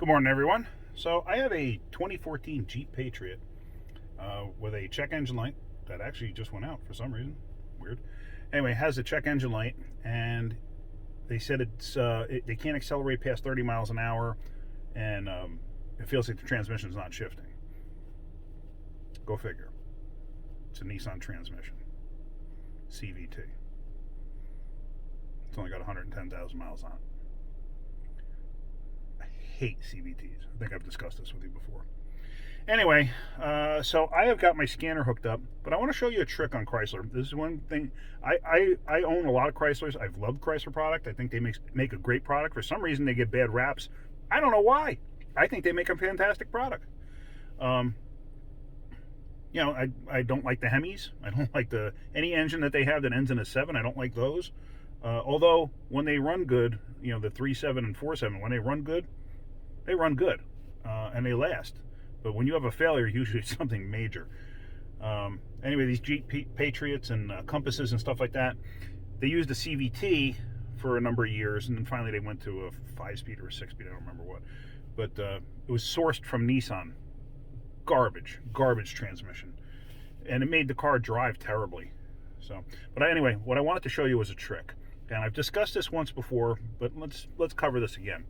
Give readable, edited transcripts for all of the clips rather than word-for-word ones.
Good morning, everyone. So I have a 2014 Jeep Patriot with a check engine light that actually just went out for some reason. Weird. Anyway, it has a check engine light, and they said they can't accelerate past 30 miles an hour, and it feels like the transmission is not shifting. Go figure. It's a Nissan transmission, CVT. It's only got 110,000 miles on it. Hate CVTs. I think I've discussed this with you before. Anyway, so I have got my scanner hooked up, but I want to show you a trick on Chrysler. This is one thing. I own a lot of Chryslers. I've loved Chrysler product. I think they make a great product. For some reason, they get bad raps. I don't know why. I think they make a fantastic product. I don't like the Hemis. I don't like any engine that they have that ends in a 7. I don't like those. Although when they run good, the 3.7 and 4.7, when they run good, and they last. But when you have a failure, usually it's something major. Anyway, these Jeep Patriots and Compasses and stuff like that, they used a CVT for a number of years, and then finally they went to a 5-speed or a 6-speed, I don't remember what. But it was sourced from Nissan. Garbage transmission. And it made the car drive terribly. But anyway, what I wanted to show you was a trick. And I've discussed this once before, but let's cover this again.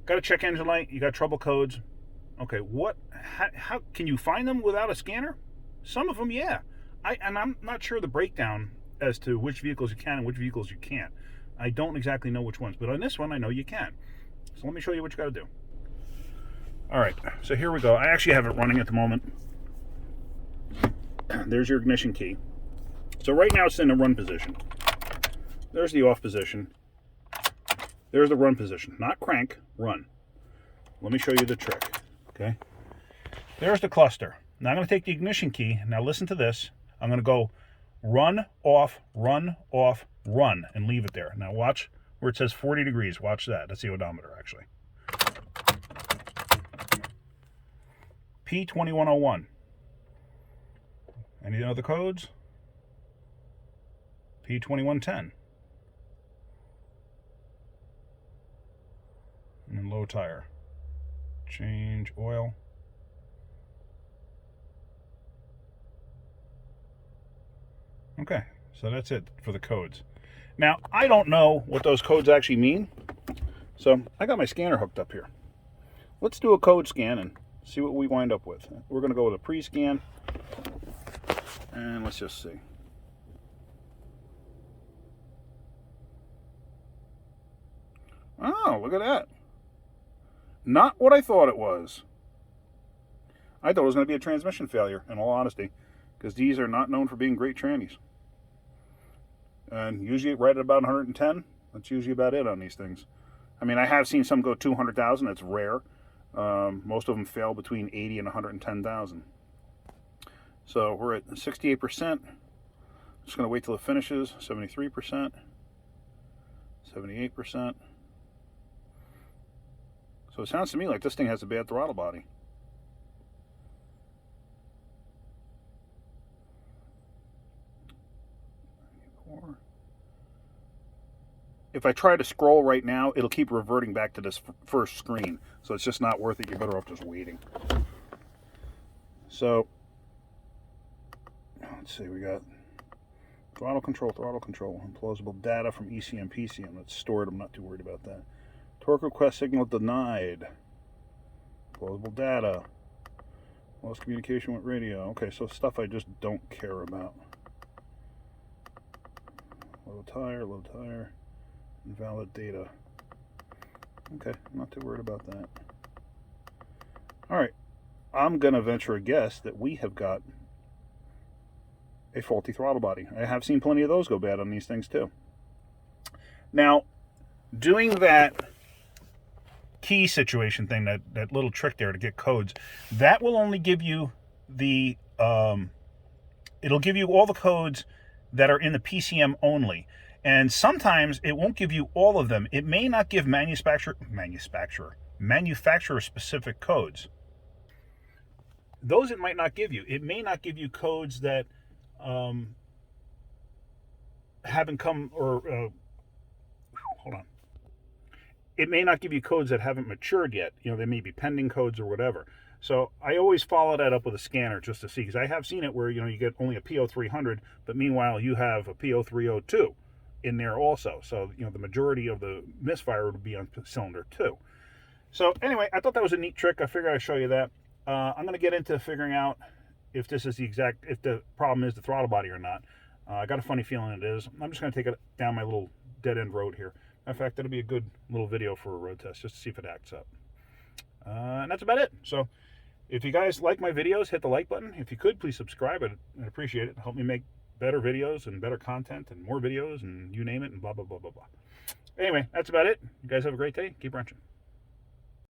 Got a check engine light, you got trouble codes. Okay, how can you find them without a scanner? Some of them, yeah. I'm not sure the breakdown as to which vehicles you can and which vehicles you can't. I don't exactly know which ones, but on this one I know you can. So let me show you what you got to do. All right, so here we go. I actually have it running at the moment. There's your ignition key. So right now it's in the run position. There's the off position. There's the run position. Not crank, run. Let me show you the trick. Okay. There's the cluster. Now I'm going to take the ignition key. Now listen to this. I'm going to go run, off, run, off, run, and leave it there. Now watch where it says 40 degrees. Watch that. That's the odometer, actually. P2101. Any other codes? P2110. And low tire. Change oil. Okay, so that's it for the codes. Now, I don't know what those codes actually mean, so I got my scanner hooked up here. Let's do a code scan and see what we wind up with. We're going to go with a pre-scan, and let's just see. Oh, look at that. Not what I thought it was. I thought it was going to be a transmission failure, in all honesty, because these are not known for being great trannies. And usually right at about 110, that's usually about it on these things. I mean, I have seen some go 200,000. That's rare. Most of them fail between 80 and 110,000. So we're at 68%. Just going to wait till it finishes. 73%. 78%. So it sounds to me like this thing has a bad throttle body. If I try to scroll right now, it'll keep reverting back to this first screen. So it's just not worth it. You're better off just waiting. So, let's see. We got throttle control, implausible data from ECM, PCM. That's stored. I'm not too worried about that. Torque request signal denied. Plausible data. Lost communication with radio. Okay, so stuff I just don't care about. Low tire. Invalid data. Okay, I'm not too worried about that. Alright, I'm going to venture a guess that we have got a faulty throttle body. I have seen plenty of those go bad on these things too. Now, doing that key situation thing, that little trick there to get codes, that will only give you the it'll give you all the codes that are in the PCM only, and sometimes it won't give you all of them. It may not give manufacturer specific codes. Those it might not give you. It may not give you codes that haven't come, or hold on. it may not give you codes that haven't matured yet. You know, they may be pending codes or whatever. So I always follow that up with a scanner just to see, because I have seen it where, you know, you get only a PO300, but meanwhile you have a PO302 in there also. So, you know, the majority of the misfire would be on cylinder 2. So anyway, I thought that was a neat trick. I figured I'd show you that. I'm going to get into figuring out if this is if the problem is the throttle body or not. I got a funny feeling it is. I'm just going to take it down my little dead end road here. In fact, that'll be a good little video for a road test, just to see if it acts up. And that's about it. So if you guys like my videos, hit the like button. If you could, please subscribe. I'd appreciate it. Help me make better videos and better content and more videos and you name it and blah, blah, blah, blah, blah. Anyway, that's about it. You guys have a great day. Keep wrenching.